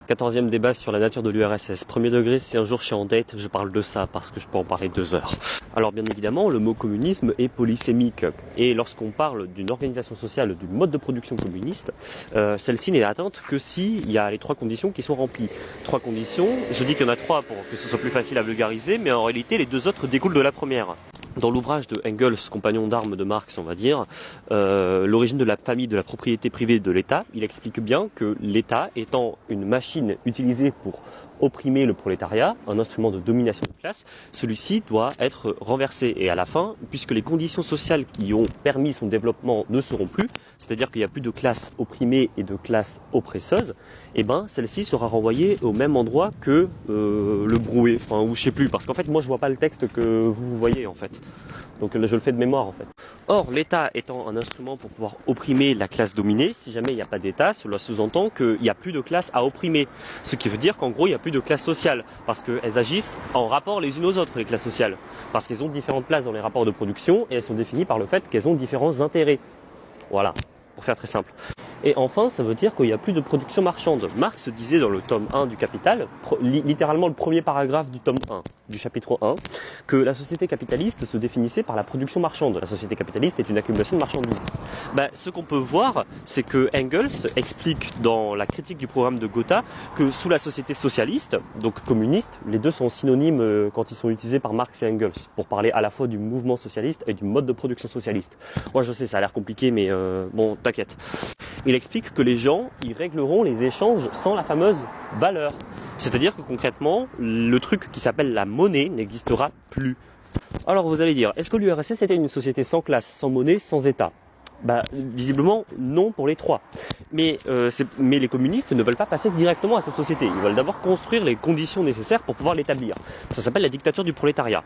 14e débat sur la nature de l'URSS. Premier degré, si un jour je suis en date, je parle de ça parce que je peux en parler 2 heures. Alors bien évidemment, le mot communisme est polysémique. Et lorsqu'on parle d'une organisation sociale, du mode de production communiste, celle-ci n'est atteinte que s'il y a les 3 conditions qui sont remplies. 3 conditions, je dis qu'il y en a 3 pour que ce soit plus facile à vulgariser, mais en réalité les 2 autres découlent de la première. Dans l'ouvrage de Engels, compagnon d'armes de Marx, on va dire, l'origine de la famille, de la propriété privée de l'État, il explique bien que l'État étant une machine utilisée pour opprimer le prolétariat, un instrument de domination de classe, celui-ci doit être renversé. Et à la fin, puisque les conditions sociales qui ont permis son développement ne seront plus, c'est-à-dire qu'il n'y a plus de classe opprimée et de classe oppresseuse, et ben celle-ci sera renvoyée au même endroit que le brouet, enfin, ou je sais plus, parce qu'en fait moi je vois pas le texte que vous voyez en fait. Donc là, je le fais de mémoire en fait. Or, l'État étant un instrument pour pouvoir opprimer la classe dominée, si jamais il n'y a pas d'État, cela sous-entend qu'il n'y a plus de classe à opprimer. Ce qui veut dire qu'en gros, il n'y a plus de classe sociale, parce qu'elles agissent en rapport les unes aux autres, les classes sociales. Parce qu'elles ont différentes places dans les rapports de production, et elles sont définies par le fait qu'elles ont différents intérêts. Voilà, pour faire très simple. Et enfin, ça veut dire qu'il n'y a plus de production marchande. Marx disait dans le tome 1 du Capital, littéralement le premier paragraphe du tome 1, du chapitre 1, que la société capitaliste se définissait par la production marchande. La société capitaliste est une accumulation de marchandises. Ce qu'on peut voir, c'est que Engels explique dans la critique du programme de Gotha que sous la société socialiste, donc communiste, les deux sont synonymes quand ils sont utilisés par Marx et Engels, pour parler à la fois du mouvement socialiste et du mode de production socialiste. Moi je sais, ça a l'air compliqué, mais bon, t'inquiète. Il explique que les gens, ils régleront les échanges sans la fameuse valeur. C'est-à-dire que concrètement, le truc qui s'appelle la monnaie n'existera plus. Alors vous allez dire, est-ce que l'URSS était une société sans classe, sans monnaie, sans État ? Visiblement, non pour les 3. Mais les communistes ne veulent pas passer directement à cette société. Ils veulent d'abord construire les conditions nécessaires pour pouvoir l'établir. Ça s'appelle la dictature du prolétariat.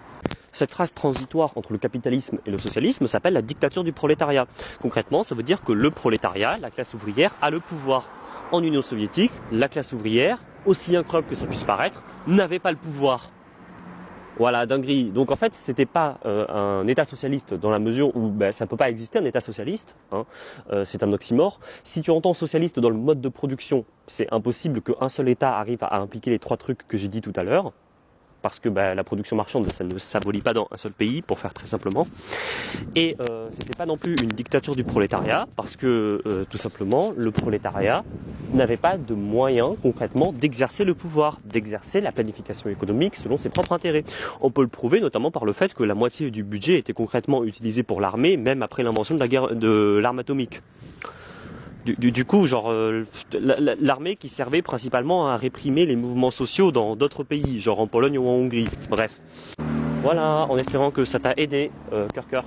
Cette phrase transitoire entre le capitalisme et le socialisme s'appelle la dictature du prolétariat. Concrètement, ça veut dire que le prolétariat, la classe ouvrière, a le pouvoir. En Union soviétique, la classe ouvrière, aussi incroyable que ça puisse paraître, n'avait pas le pouvoir. Voilà, dinguerie. Donc en fait, c'était pas un État socialiste dans la mesure où ça peut pas exister un État socialiste. C'est un oxymore. Si tu entends socialiste dans le mode de production, c'est impossible qu'un seul État arrive à impliquer les 3 trucs que j'ai dit tout à l'heure. Parce que la production marchande, ça ne s'abolit pas dans un seul pays, pour faire très simplement. Et c'était pas non plus une dictature du prolétariat, parce que tout simplement, le prolétariat n'avait pas de moyens concrètement d'exercer le pouvoir, d'exercer la planification économique selon ses propres intérêts. On peut le prouver notamment par le fait que la moitié du budget était concrètement utilisée pour l'armée, même après l'invention de l'arme atomique. Du coup, genre l'armée qui servait principalement à réprimer les mouvements sociaux dans d'autres pays, genre en Pologne ou en Hongrie. Bref. Voilà, en espérant que ça t'a aidé, cœur.